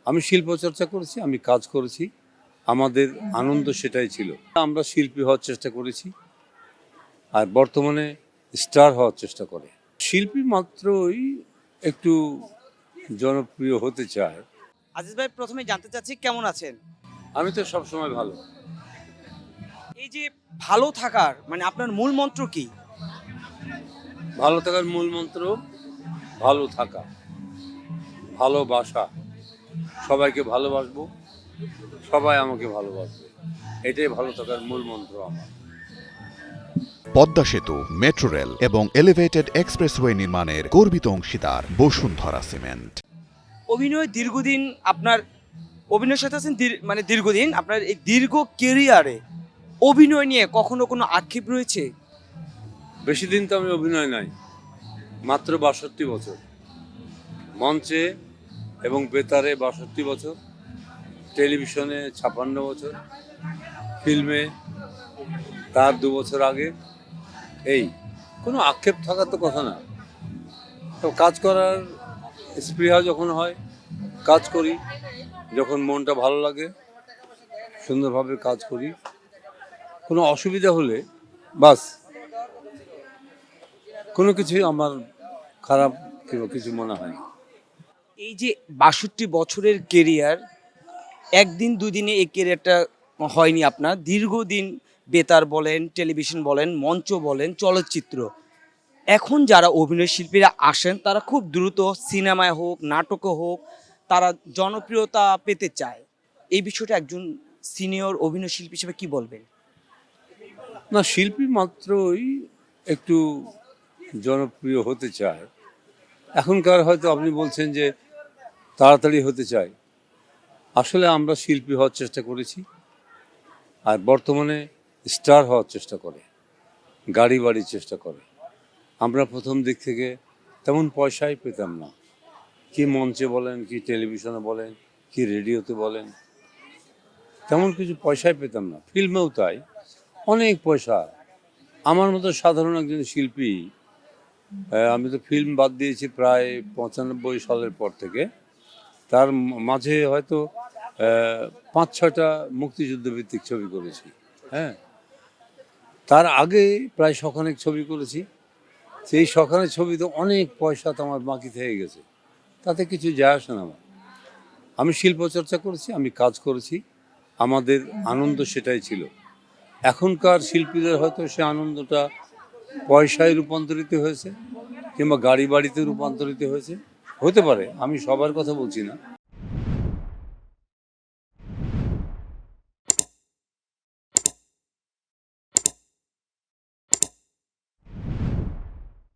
আমি শিল্প চর্চা করেছি, আমি কাজ করেছি, আমাদের আনন্দ সেটাই ছিল। আমরা শিল্পী হওয়ার চেষ্টা করেছি, আর বর্তমানে স্টার হওয়ার চেষ্টা করে। শিল্পী মাত্রই একটু জনপ্রিয় হতে চায়। আজিজ ভাই, প্রথমে জানতে চাচ্ছি কেমন আছেন? আমি তো সবসময় ভালো। এই যে ভালো থাকার মানে আপনার মূল মন্ত্র কি? ভালো থাকার মূল মন্ত্র ভালো থাকা, ভালোবাসা। সবাইকে ভালোবাসবো, সবাই আমাকে ভালোবাসবে, এটাই ভালো থাকার মূল মন্ত্র আমার। পদ্মা সেতু, মেট্রো রেল এবং এলিভেটেড এক্সপ্রেসওয়ে নির্মাণের গর্বিত অংশীদার বসুন্ধরা সিমেন্ট। অভিনয় দীর্ঘদিন আপনার অভিনয়ের সাথে আছেন মানে দীর্ঘদিন আপনার এই দীর্ঘ কেরিয়ারে অভিনয় নিয়ে কখনো কোনো আক্ষেপ রয়েছে? বেশি দিন তো আমি অভিনয় নাই, মাত্র ৬২ বছর মঞ্চে এবং বেতারে, ৬২ বছর টেলিভিশনে, ৫৬ বছর ফিল্মে তার ২ বছর আগে। এই কোনো আক্ষেপ থাকার তো কথা না। তো কাজ করার স্পৃহা যখন হয় কাজ করি, যখন মনটা ভালো লাগে সুন্দরভাবে কাজ করি। কোনো অসুবিধা হলে বাস, কোনো কিছুই আমার খারাপ কিংবা কিছু মনে হয় না। এই যে ৬২ বছরের কেরিয়ার, একদিন দুদিনে এই কেরিয়ারটা হয়নি আপনার। দীর্ঘদিন বেতার বলেন, টেলিভিশন বলেন, মঞ্চ বলেন, চলচ্চিত্র। এখন যারা অভিনয় শিল্পীরা আসেন তারা খুব দ্রুত সিনেমায় হোক, নাটকে হোক, তারা জনপ্রিয়তা পেতে চায়। এই বিষয়টা একজন সিনিয়র অভিনয় শিল্পী হিসেবে কি বলবেন? না, শিল্পী মাত্রই একটু জনপ্রিয় হতে চায়। এখনকার হয়তো আপনি বলছেন যে তাড়াতাড়ি হতে চায়। আসলে আমরা শিল্পী হওয়ার চেষ্টা করেছি, আর বর্তমানে স্টার হওয়ার চেষ্টা করে, গাড়ি বাড়ির চেষ্টা করে। আমরা প্রথম দিক থেকে তেমন পয়সাই পেতাম না, কি মঞ্চে বলেন, কি টেলিভিশনে বলেন, কি রেডিওতে বলেন, তেমন কিছু পয়সাই পেতাম না। ফিল্মেও তাই, অনেক পয়সা। আমার মতো সাধারণ একজন শিল্পী, আমি তো ফিল্ম বাদ দিয়েছি প্রায় ৯৫ সালের পর থেকে। তার মাঝে হয়তো ৫-৬টা মুক্তিযুদ্ধ ভিত্তিক ছবি করেছি। হ্যাঁ, তার আগে প্রায় শখানেক ছবি করেছি। সেই শখানেক ছবিতে অনেক পয়সা তো আমার বাকি থেকে গেছে, তাতে কিছু যায় আসে না আমার। আমি শিল্প চর্চা করেছি, আমি কাজ করেছি, আমাদের আনন্দ সেটাই ছিল। এখনকার শিল্পীদের হয়তো সে আনন্দটা পয়সায় রূপান্তরিত হয়েছে কিংবা গাড়ি বাড়িতে রূপান্তরিত হয়েছে, হতে পারে, আমি সবার কথা বলছি না।